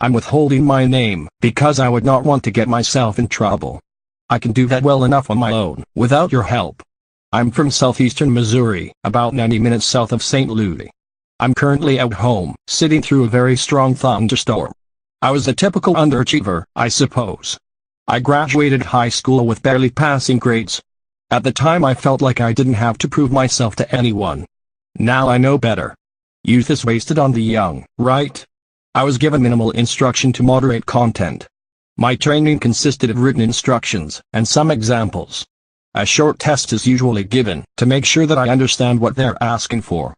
I'm withholding my name, because I would not want to get myself in trouble. I can do that well enough on my own, without your help. I'm from southeastern Missouri, about 90 minutes south of St. Louis. I'm currently at home, sitting through a very strong thunderstorm. I was a typical underachiever, I suppose. I graduated high school with barely passing grades. At the time I felt like I didn't have to prove myself to anyone. Now I know better. Youth is wasted on the young, right? I was given minimal instruction to moderate content. My training consisted of written instructions, and some examples. A short test is usually given, to make sure that I understand what they're asking for.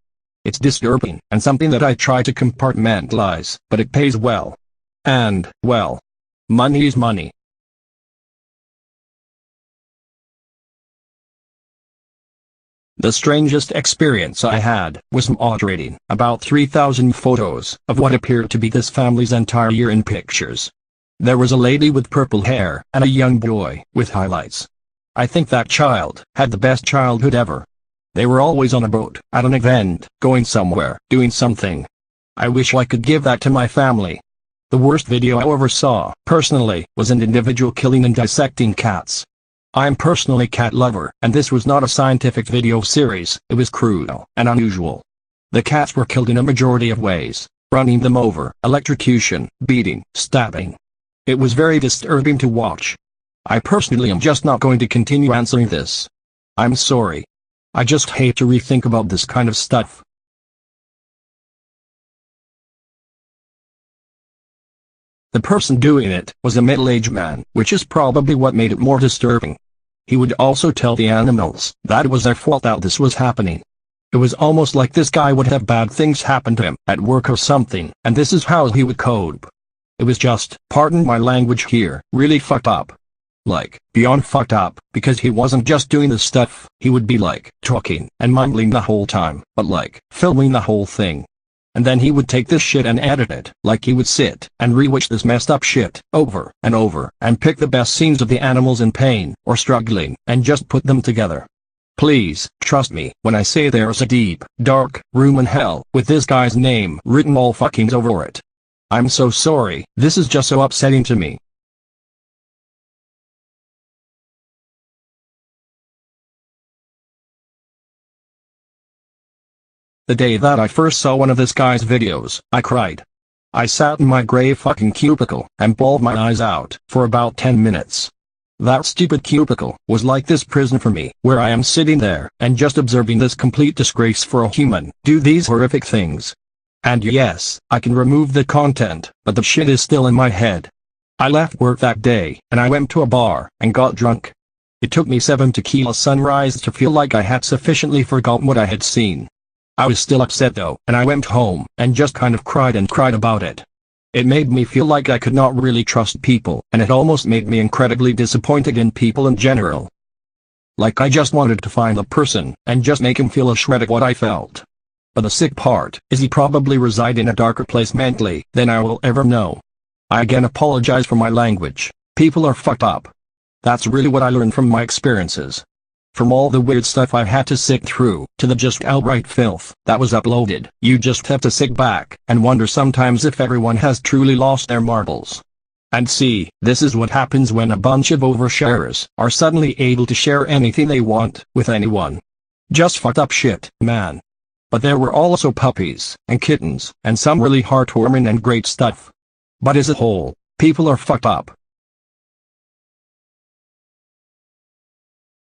It's disturbing, and something that I try to compartmentalize, but it pays well. And, well, money is money. The strangest experience I had was moderating about 3,000 photos of what appeared to be this family's entire year in pictures. There was a lady with purple hair and a young boy with highlights. I think that child had the best childhood ever. They were always on a boat, at an event, going somewhere, doing something. I wish I could give that to my family. The worst video I ever saw, personally, was an individual killing and dissecting cats. I'm personally a cat lover, and this was not a scientific video series, it was cruel and unusual. The cats were killed in a majority of ways: running them over, electrocution, beating, stabbing. It was very disturbing to watch. I personally am just not going to continue answering this. I'm sorry. I just hate to rethink about this kind of stuff. The person doing it was a middle-aged man, which is probably what made it more disturbing. He would also tell the animals that it was their fault that this was happening. It was almost like this guy would have bad things happen to him at work or something, and this is how he would cope. It was just, pardon my language here, really fucked up. Like, beyond fucked up, because he wasn't just doing the stuff, he would be like, talking and mumbling the whole time, but like, filming the whole thing. And then he would take this shit and edit it, like he would sit and rewatch this messed up shit, over and over, and pick the best scenes of the animals in pain, or struggling, and just put them together. Please, trust me, when I say there's a deep, dark, room in hell, with this guy's name written all fuckings over it. I'm so sorry, this is just so upsetting to me. The day that I first saw one of this guy's videos, I cried. I sat in my gray fucking cubicle, and bawled my eyes out, for about 10 minutes. That stupid cubicle was like this prison for me, where I am sitting there, and just observing this complete disgrace for a human, do these horrific things. And yes, I can remove the content, but the shit is still in my head. I left work that day, and I went to a bar, and got drunk. It took me 7 tequila sunrise to feel like I had sufficiently forgotten what I had seen. I was still upset though, and I went home, and just kind of cried about it. It made me feel like I could not really trust people, and it almost made me incredibly disappointed in people in general. Like I just wanted to find the person, and just make him feel a shred of what I felt. But the sick part is he probably reside in a darker place mentally than I will ever know. I again apologize for my language. People are fucked up. That's really what I learned from my experiences. From all the weird stuff I had to sit through, to the just outright filth that was uploaded, you just have to sit back and wonder sometimes if everyone has truly lost their marbles. And see, this is what happens when a bunch of oversharers are suddenly able to share anything they want with anyone. Just fucked up shit, man. But there were also puppies, and kittens, and some really heartwarming and great stuff. But as a whole, people are fucked up.